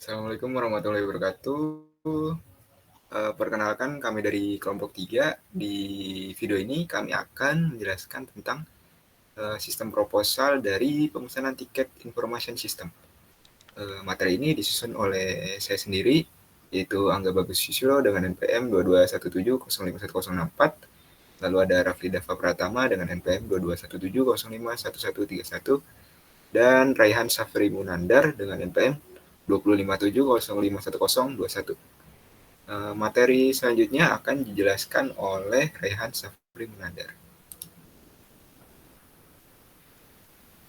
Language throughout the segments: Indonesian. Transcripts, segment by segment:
Assalamualaikum warahmatullahi wabarakatuh. Perkenalkan kami dari kelompok 3. Di video ini kami akan menjelaskan tentang sistem proposal dari pemesanan tiket information system. Materi ini disusun oleh saya sendiri, yaitu Angga Bagus Susilo dengan NPM 2217051064. Lalu ada Rafli Dava Pratama dengan NPM 2217051131 dan Raihan Safri Munandar dengan NPM 2057051021. Materi selanjutnya akan dijelaskan oleh Raihan Safri Munandar.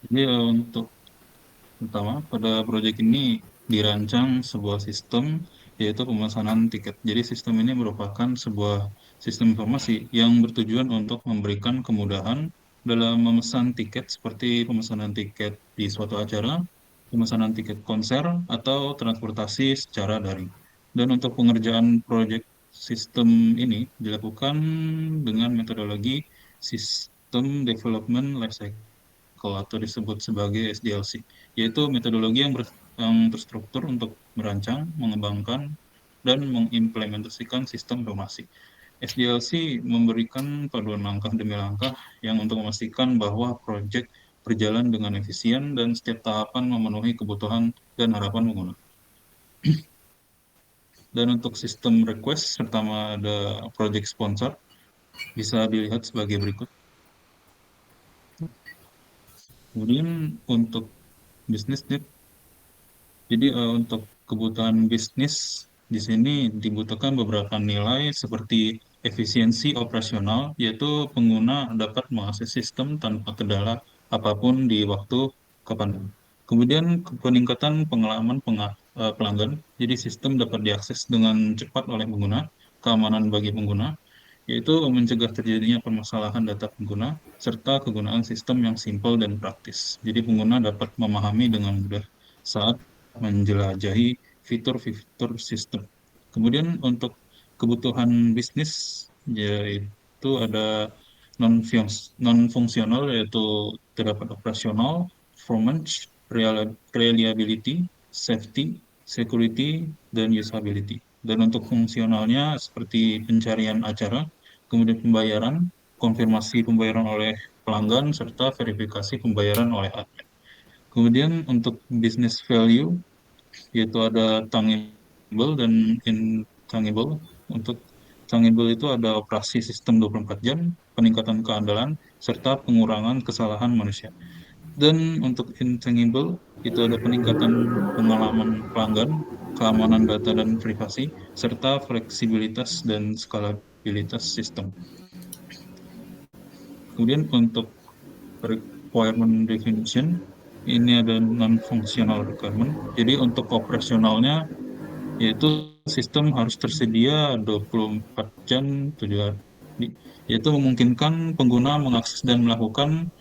Jadi untuk pertama pada proyek ini dirancang sebuah sistem yaitu pemesanan tiket. Jadi sistem ini merupakan sebuah sistem informasi yang bertujuan untuk memberikan kemudahan dalam memesan tiket seperti pemesanan tiket di suatu acara, pemesanan tiket konser, atau transportasi secara daring. Dan untuk pengerjaan proyek sistem ini dilakukan dengan metodologi System Development Lifecycle atau disebut sebagai SDLC, yaitu metodologi yang terstruktur untuk merancang, mengembangkan, dan mengimplementasikan sistem informasi. SDLC memberikan paduan langkah demi langkah yang untuk memastikan bahwa proyek berjalan dengan efisien dan setiap tahapan memenuhi kebutuhan dan harapan pengguna. Dan untuk sistem request serta ada project sponsor bisa dilihat sebagai berikut. Kemudian untuk bisnis need. Jadi untuk kebutuhan bisnis di sini dibutuhkan beberapa nilai seperti efisiensi operasional, yaitu pengguna dapat mengakses sistem tanpa kendala apapun di waktu kapan. Kemudian peningkatan pengalaman pelanggan, jadi sistem dapat diakses dengan cepat oleh pengguna, keamanan bagi pengguna, yaitu mencegah terjadinya permasalahan data pengguna, serta kegunaan sistem yang simpel dan praktis. Jadi pengguna dapat memahami dengan mudah saat menjelajahi fitur-fitur sistem. Kemudian untuk kebutuhan bisnis, yaitu ada non-fungsional, yaitu terdapat operasional, performance, reliability, safety, security, dan usability. Dan untuk fungsionalnya seperti pencarian acara, kemudian pembayaran, konfirmasi pembayaran oleh pelanggan, serta verifikasi pembayaran oleh admin. Kemudian untuk business value, yaitu ada tangible dan intangible. Untuk tangible itu ada operasi sistem 24 jam, peningkatan keandalan, serta pengurangan kesalahan manusia. Dan untuk intangible, itu ada peningkatan pengalaman pelanggan, keamanan data dan privasi, serta fleksibilitas dan skalabilitas sistem. Kemudian untuk requirement definition, ini ada non-functional requirement. Jadi untuk operasionalnya, yaitu sistem harus tersedia 24 jam 7 hari, yaitu memungkinkan pengguna mengakses dan melakukan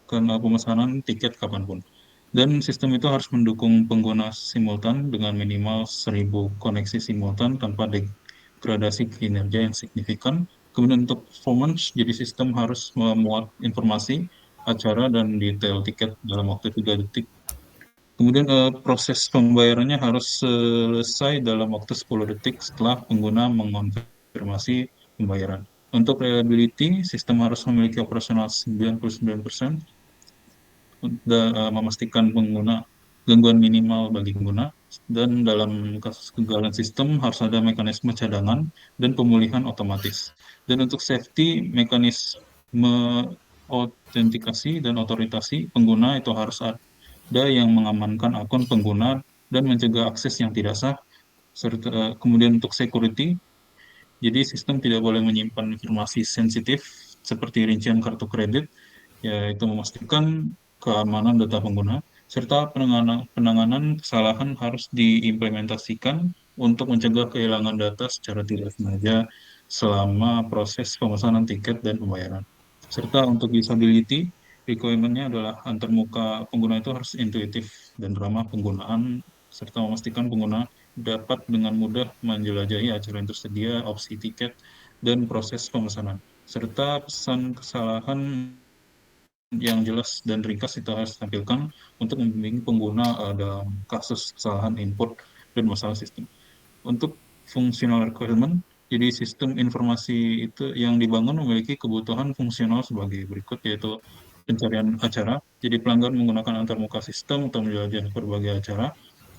pemesanan tiket kapanpun. Dan sistem itu harus mendukung pengguna simultan dengan minimal 1.000 koneksi simultan tanpa degradasi kinerja yang signifikan. Kemudian untuk performance, jadi sistem harus memuat informasi, acara, dan detail tiket dalam waktu 3 detik. Kemudian proses pembayarannya harus selesai dalam waktu 10 detik setelah pengguna mengonfirmasi pembayaran. Untuk reliability, sistem harus memiliki operasional 99%, memastikan pengguna gangguan minimal bagi pengguna, dan dalam kasus kegagalan sistem harus ada mekanisme cadangan dan pemulihan otomatis. Dan untuk safety, mekanisme autentikasi dan otoritasi pengguna itu harus ada yang mengamankan akun pengguna dan mencegah akses yang tidak sah. Serta kemudian untuk security, jadi sistem tidak boleh menyimpan informasi sensitif seperti rincian kartu kredit, yaitu memastikan keamanan data pengguna, serta penanganan kesalahan harus diimplementasikan untuk mencegah kehilangan data secara tidak sengaja selama proses pemesanan tiket dan pembayaran. Serta untuk usability, requirement-nya adalah antarmuka pengguna itu harus intuitif dan ramah penggunaan, serta memastikan pengguna dapat dengan mudah menjelajahi acara yang tersedia, opsi tiket, dan proses pemesanan serta pesan kesalahan yang jelas dan ringkas itu harus ditampilkan untuk membimbing pengguna dalam kasus kesalahan input dan masalah sistem. Untuk functional requirement, jadi sistem informasi itu yang dibangun memiliki kebutuhan fungsional sebagai berikut, yaitu pencarian acara. Jadi pelanggan menggunakan antarmuka sistem atau menjelajah berbagai acara.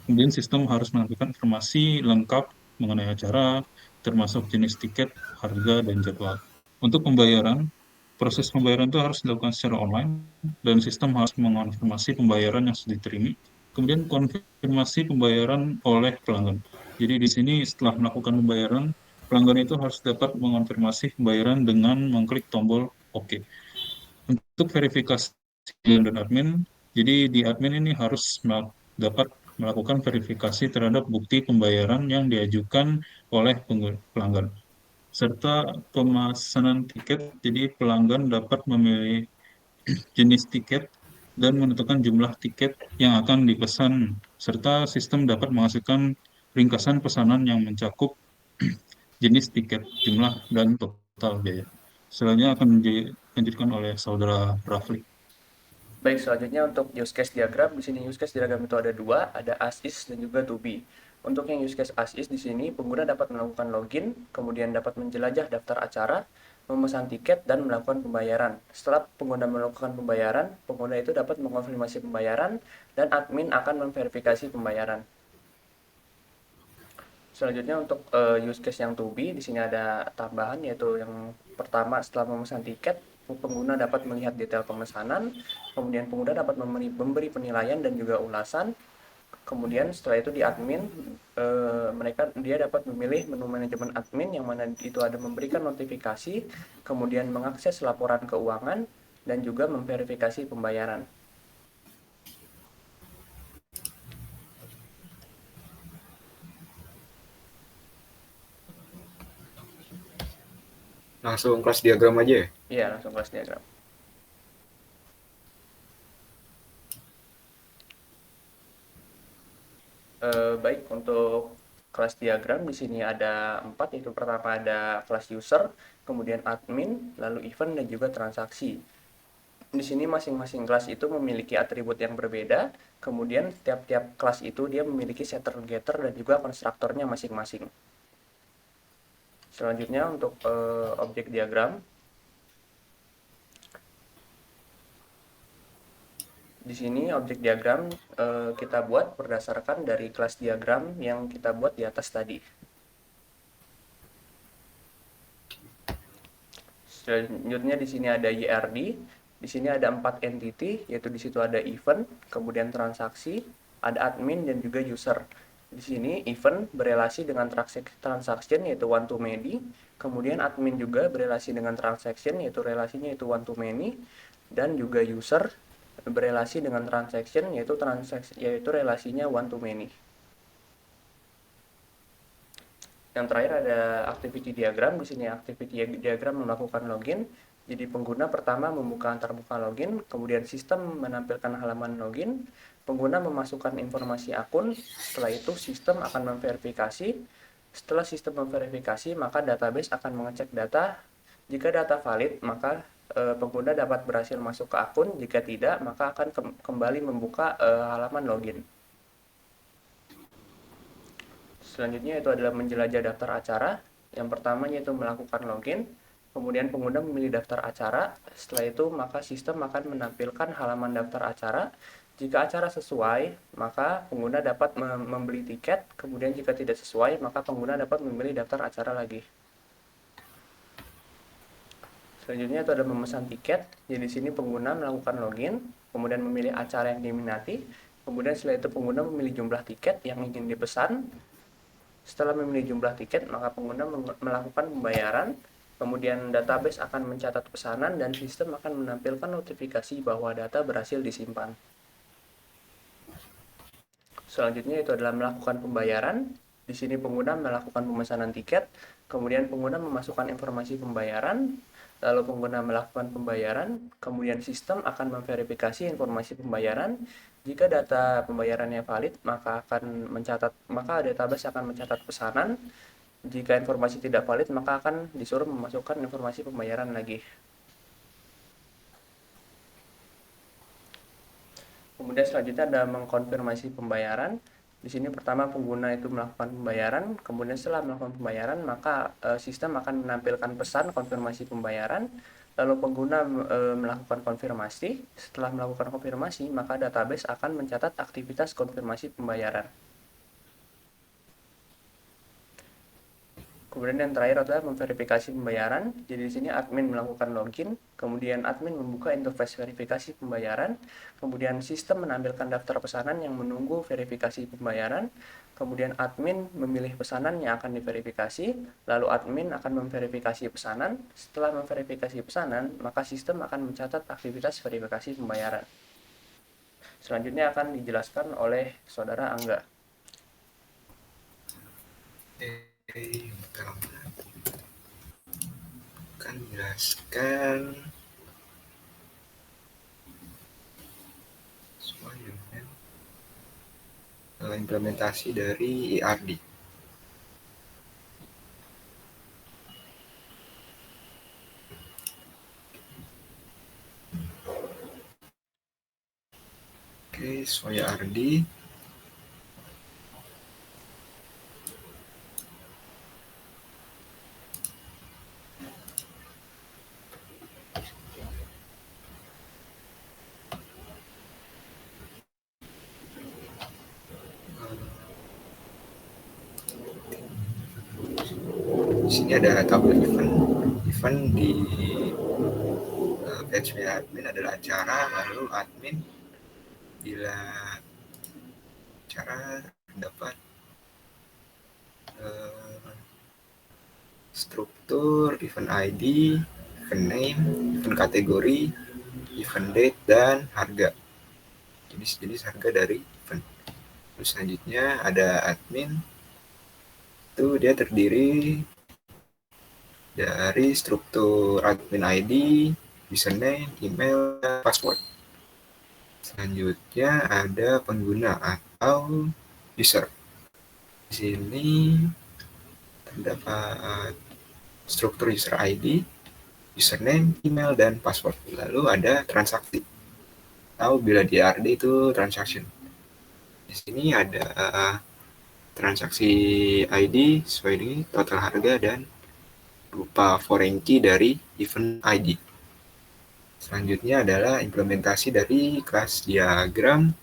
Kemudian sistem harus menampilkan informasi lengkap mengenai acara, termasuk jenis tiket, harga, dan jadwal. Untuk pembayaran, proses pembayaran itu harus dilakukan secara online, dan sistem harus mengonfirmasi pembayaran yang sudah diterima. Kemudian konfirmasi pembayaran oleh pelanggan. Jadi di sini setelah melakukan pembayaran, pelanggan itu harus dapat mengonfirmasi pembayaran dengan mengklik tombol OK. Untuk verifikasi dan admin, jadi di admin ini harus dapat melakukan verifikasi terhadap bukti pembayaran yang diajukan oleh pelanggan, serta pemesanan tiket. Jadi pelanggan dapat memilih jenis tiket dan menentukan jumlah tiket yang akan dipesan, serta sistem dapat menghasilkan ringkasan pesanan yang mencakup jenis tiket, jumlah, dan total biaya. Selanjutnya akan dilanjutkan oleh saudara Rafli. Baik, selanjutnya untuk use case diagram, di sini use case diagram itu ada dua, ada as is dan juga to be. Untuk yang use case as is di sini pengguna dapat melakukan login, kemudian dapat menjelajah daftar acara, memesan tiket dan melakukan pembayaran. Setelah pengguna melakukan pembayaran, pengguna itu dapat mengonfirmasi pembayaran dan admin akan memverifikasi pembayaran. Selanjutnya untuk use case yang to be, di sini ada tambahan, yaitu yang pertama, setelah memesan tiket, pengguna dapat melihat detail pemesanan, kemudian pengguna dapat memberi penilaian dan juga ulasan. Kemudian setelah itu di admin, dia dapat memilih menu manajemen admin yang mana itu ada memberikan notifikasi, kemudian mengakses laporan keuangan, dan juga memverifikasi pembayaran. Langsung kelas diagram aja ya? Iya, langsung kelas diagram. Baik, untuk kelas diagram di sini ada 4, yaitu pertama ada kelas user, kemudian admin, lalu event, dan juga transaksi. Di sini masing-masing kelas itu memiliki atribut yang berbeda, kemudian tiap-tiap kelas itu dia memiliki setter, getter, dan juga konstruktornya masing-masing. Selanjutnya untuk objek diagram. Di sini objek diagram kita buat berdasarkan dari kelas diagram yang kita buat di atas tadi. Selanjutnya di sini ada YRD. Di sini ada 4 entity, yaitu di situ ada event, kemudian transaksi, ada admin, dan juga user. Di sini event berelasi dengan transaction, yaitu one to many, kemudian admin juga berelasi dengan transaction, yaitu relasinya itu one to many, dan juga user berelasi dengan transaction, yaitu relasinya one to many. Yang terakhir ada activity diagram. Di sini activity diagram melakukan login. Jadi pengguna pertama membuka antarmuka login, kemudian sistem menampilkan halaman login, pengguna memasukkan informasi akun, setelah itu sistem akan memverifikasi. Setelah sistem memverifikasi, maka database akan mengecek data. Jika data valid, maka pengguna dapat berhasil masuk ke akun. Jika tidak, maka akan kembali membuka halaman login. Selanjutnya itu adalah menjelajah daftar acara. Yang pertama yaitu melakukan login, kemudian pengguna memilih daftar acara. Setelah itu maka sistem akan menampilkan halaman daftar acara. Jika acara sesuai, maka pengguna dapat membeli tiket. Kemudian jika tidak sesuai, maka pengguna dapat memilih daftar acara lagi. Selanjutnya itu ada memesan tiket. Jadi di sini pengguna melakukan login, kemudian memilih acara yang diminati. Kemudian setelah itu pengguna memilih jumlah tiket yang ingin dipesan. Setelah memilih jumlah tiket, maka pengguna melakukan pembayaran, kemudian database akan mencatat pesanan dan sistem akan menampilkan notifikasi bahwa data berhasil disimpan. Selanjutnya itu adalah melakukan pembayaran. Di sini pengguna melakukan pemesanan tiket, kemudian pengguna memasukkan informasi pembayaran, lalu pengguna melakukan pembayaran, kemudian sistem akan memverifikasi informasi pembayaran. Jika data pembayarannya valid, maka database akan mencatat pesanan. Jika informasi tidak valid, maka akan disuruh memasukkan informasi pembayaran lagi. Kemudian selanjutnya ada mengkonfirmasi pembayaran. Di sini pertama pengguna itu melakukan pembayaran, kemudian setelah melakukan pembayaran maka sistem akan menampilkan pesan konfirmasi pembayaran. Lalu pengguna melakukan konfirmasi. Setelah melakukan konfirmasi maka database akan mencatat aktivitas konfirmasi pembayaran. Kemudian yang terakhir adalah memverifikasi pembayaran. Jadi di sini admin melakukan login, kemudian admin membuka interface verifikasi pembayaran, kemudian sistem menampilkan daftar pesanan yang menunggu verifikasi pembayaran, kemudian admin memilih pesanan yang akan diverifikasi, lalu admin akan memverifikasi pesanan. Setelah memverifikasi pesanan, maka sistem akan mencatat aktivitas verifikasi pembayaran. Selanjutnya akan dijelaskan oleh Saudara Angga. Akan menjelaskan implementasi dari ERD. Oke, Soya ERD. Di sini ada tabel event di PHP admin adalah acara, lalu admin bila acara terdapat struktur, event ID, event name, event kategori, event date, dan harga. Jenis-jenis harga dari event. Terus selanjutnya ada admin. Itu dia terdiri dari struktur admin ID, username, email, dan password. Selanjutnya ada pengguna atau user. Di sini terdapat struktur user ID, username, email, dan password. Lalu ada transaksi. Atau bila di ERD itu transaction. Di sini ada transaksi ID sesuai dengan total harga dan berupa foreign key dari event ID. Selanjutnya adalah implementasi dari kelas diagram.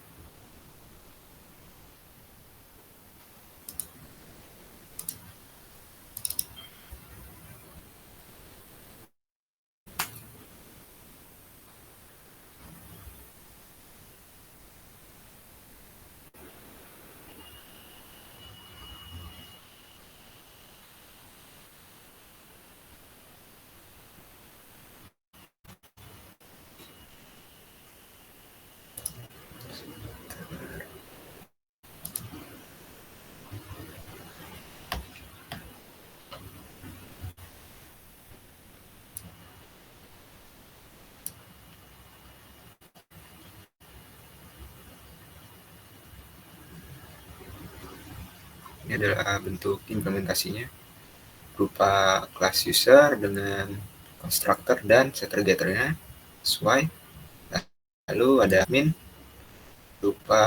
Ini adalah bentuk implementasinya berupa class user dengan constructor dan setter getternya sesuai. Lalu ada admin berupa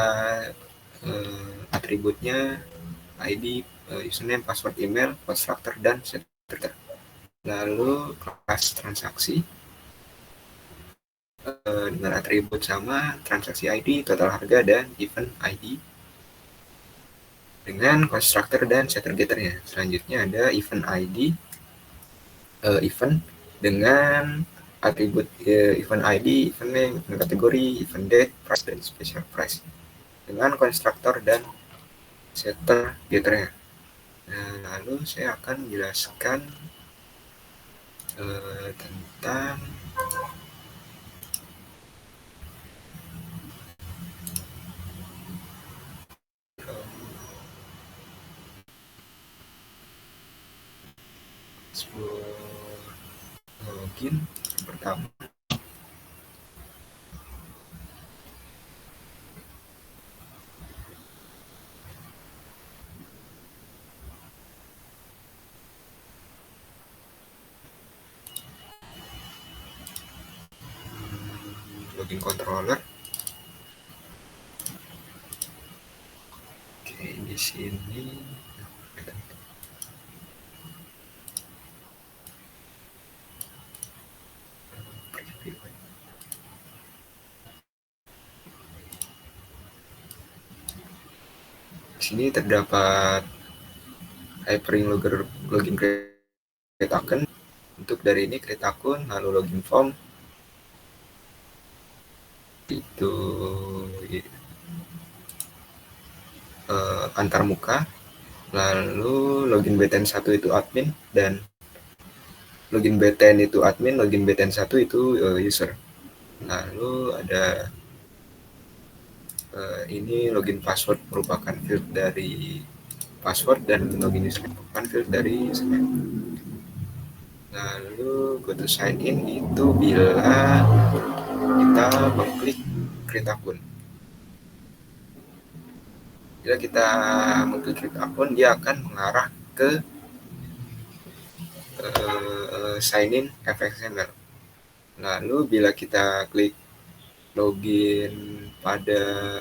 atributnya ID, username, password, email, constructor, dan setter. Lalu kelas transaksi dengan atribut sama transaksi ID, total harga, dan event ID dengan constructor dan setter getternya. Selanjutnya ada event ID, event dengan atribut event ID, event name, event kategori, event date, price, dan special price dengan constructor dan setter getternya. Nah, lalu saya akan menjelaskan tentang login pertama. Login controller. di sini terdapat hyperlink login create account. Untuk dari ini create akun, lalu login form itu antar muka, lalu login BTN 1 itu admin, dan login BTN itu admin, login BTN 1 itu user. Lalu ada ini login password merupakan field dari password, dan login user merupakan field dari username. Lalu go to sign in itu bila kita mengklik create akun. Bila kita mengklik create akun, dia akan mengarah ke sign in fxml. Lalu bila kita klik login pada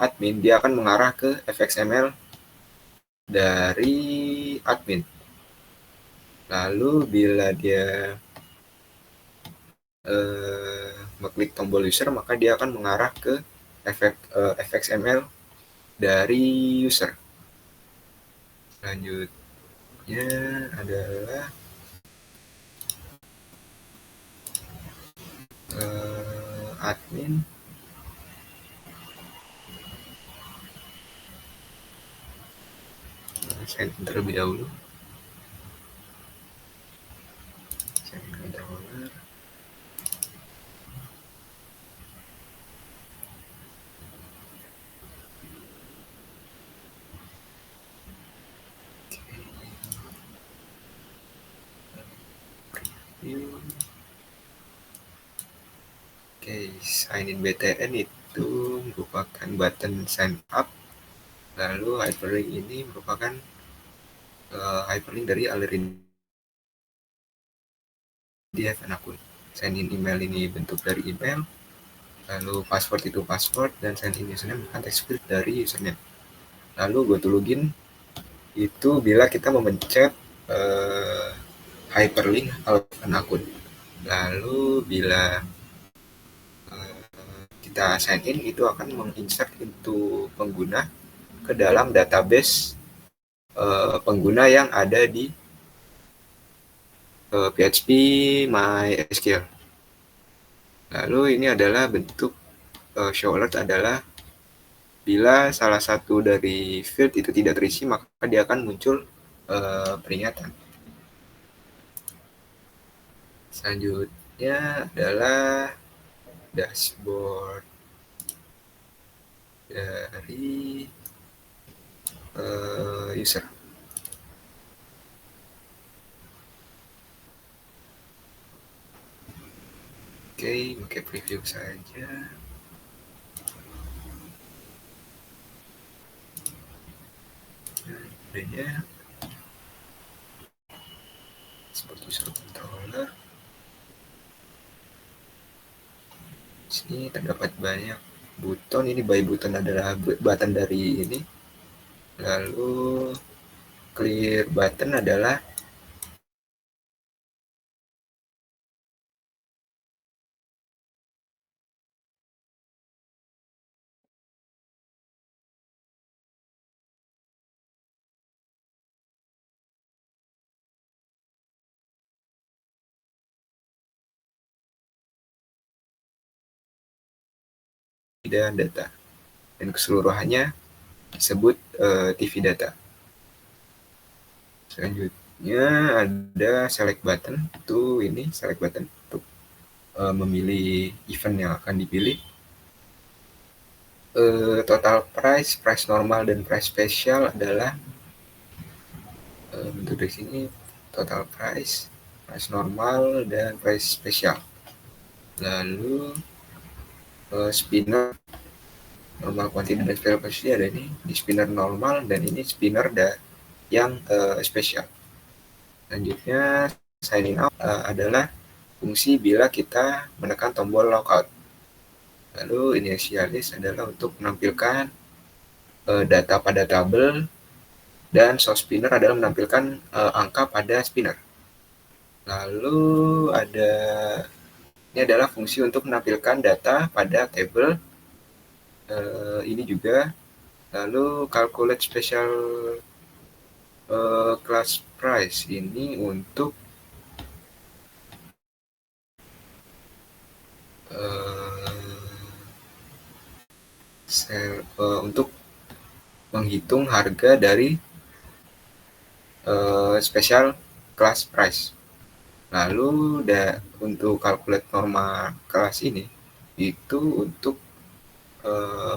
admin, dia akan mengarah ke fxml dari admin. Lalu bila dia mengklik tombol user, maka dia akan mengarah ke fxml dari user. Selanjutnya adalah admin. Sign in terlebih dahulu. Sign in controller. Oke, sign in BTN itu merupakan button sign up. Lalu hyperlink ini merupakan hyperlink dari Already have an akun. Sign in email ini bentuk dari email. Lalu password itu password, dan sign in username bukan text field dari username. Lalu go to login itu bila kita memencet hyperlink an akun. Lalu bila kita sign in, itu akan menginsert itu pengguna ke dalam database pengguna yang ada di PHP MySQL. Lalu ini adalah bentuk show alert adalah bila salah satu dari field itu tidak terisi, maka dia akan muncul peringatan. Selanjutnya adalah dashboard dari user. Oke, pakai preview saja. Adanya seperti user controller. Sini terdapat banyak button. Ini by button adalah button dari ini. Lalu clear button adalah dan data, dan keseluruhannya disebut TV data. Selanjutnya ada select button. Itu ini select button untuk memilih event yang akan dipilih. Total price, price normal, dan price special adalah bentuk dari sini total price, price normal, dan price special. Lalu spinner normal quantity dan special quantity ada ini spinner normal, dan ini spinner yang spesial. Selanjutnya signing out adalah fungsi bila kita menekan tombol logout. Lalu initialize adalah untuk menampilkan data pada tabel, dan show spinner adalah menampilkan angka pada spinner. Lalu ini adalah fungsi untuk menampilkan data pada tabel. Ini juga. Lalu calculate special class price ini untuk untuk menghitung harga dari special class price. Lalu untuk calculate norma kelas ini itu untuk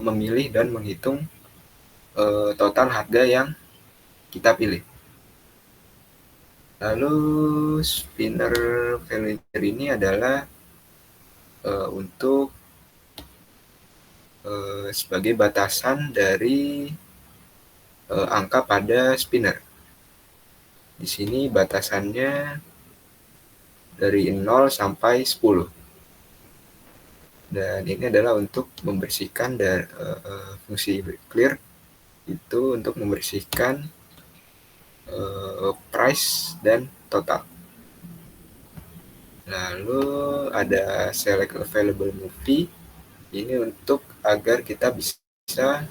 memilih dan menghitung total harga yang kita pilih. Lalu spinner value ini adalah untuk sebagai batasan dari angka pada spinner. Di sini batasannya dari 0 sampai 10. Dan ini adalah untuk membersihkan dari fungsi clear itu untuk membersihkan price dan total. Lalu ada select available movie. Ini untuk agar kita bisa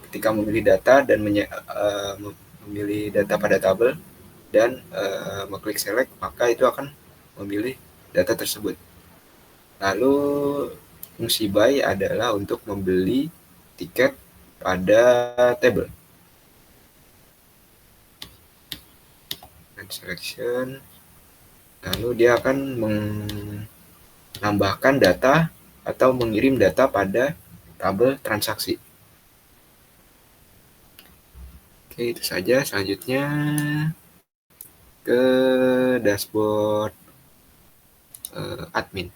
ketika memilih data dan memilih data pada tabel dan mengklik select, maka itu akan memilih data tersebut. Lalu fungsi buy adalah untuk membeli tiket pada tabel. Dan selection. Lalu dia akan menambahkan data atau mengirim data pada tabel transaksi. Oke, itu saja. Selanjutnya ke dashboard admin.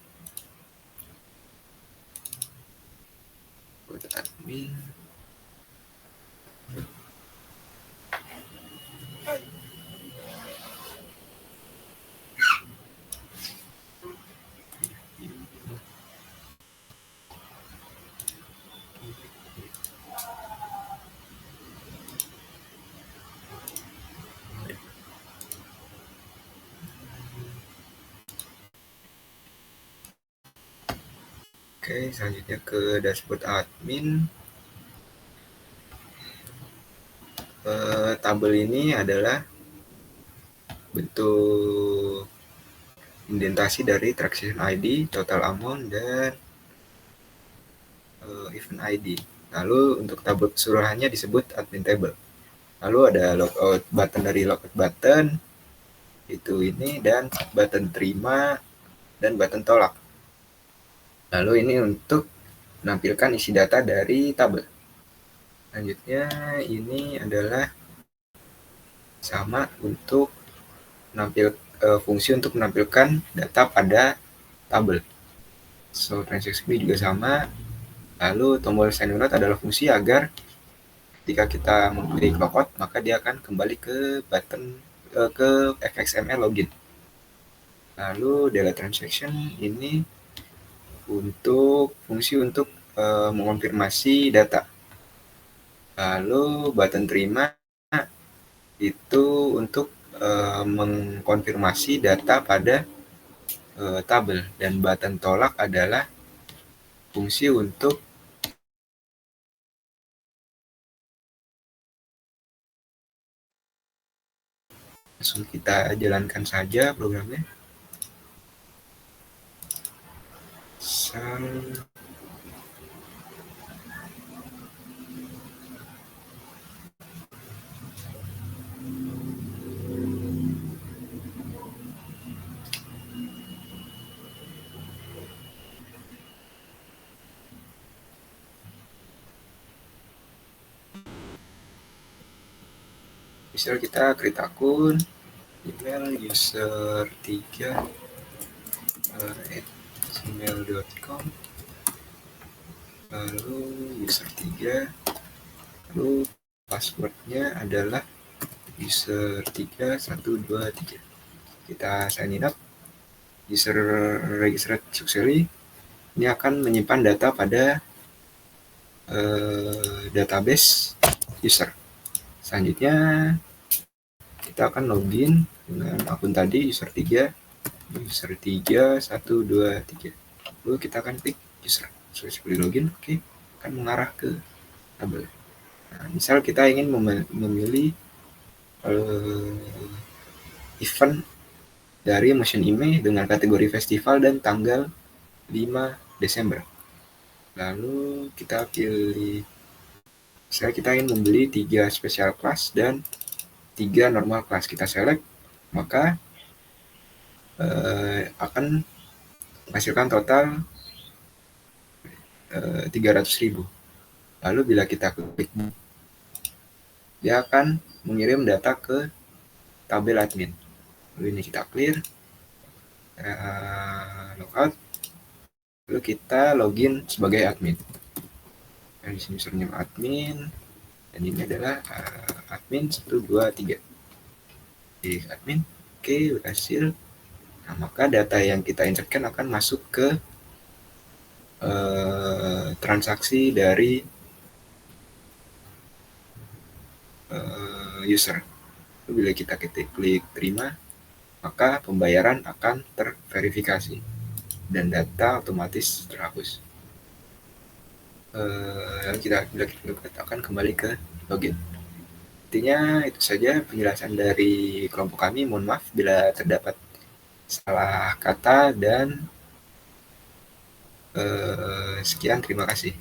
Admin. Oke, selanjutnya ke dashboard admin. Tabel ini adalah bentuk indentasi dari transaction ID, total amount, dan event ID. Lalu untuk tabel keseluruhannya disebut admin table. Lalu ada logout button dari logout button, itu ini, dan button terima, dan button tolak. Lalu ini untuk menampilkan isi data dari tabel. Selanjutnya ini adalah sama untuk fungsi untuk menampilkan data pada tabel. So transaction ini juga sama. Lalu tombol sign out adalah fungsi agar ketika kita memilih logout, maka dia akan kembali ke button ke FXML login. Lalu delete transaction ini untuk fungsi untuk mengonfirmasi data. Lalu button terima itu untuk mengkonfirmasi data pada tabel, dan button tolak adalah fungsi untuk langsung kita jalankan saja programnya. Misal kita create akun, email user 3 @gmail.com, lalu user 3, lalu passwordnya adalah user 3123. Kita sign in up, user registered successfully. Ini akan menyimpan data pada database user. Selanjutnya kita akan login dengan akun tadi, user 3, 1, 2, 3. Lalu kita akan klik user. Seperti login, oke, akan mengarah ke tabel. Nah, misal kita ingin memilih event dari Motion Image dengan kategori festival dan tanggal 5 Desember. Lalu kita pilih, misalnya kita ingin membeli 3 special class dan 3 normal class. Kita select, maka akan menghasilkan total 300.000. Lalu bila kita klik, dia akan mengirim data ke tabel admin. Lalu ini kita clear, logout, lalu kita login sebagai admin. Nah, di sini username admin, dan ini adalah admin 1, 2, 3. Di admin, oke, berhasil. Nah, maka data yang kita insertkan akan masuk ke transaksi dari user. Lalu bila kita klik terima, maka pembayaran akan terverifikasi dan data otomatis terhapus. Lalu bila kita akan kembali ke login. Intinya itu saja penjelasan dari kelompok kami. Mohon maaf bila terdapat salah kata dan sekian, terima kasih.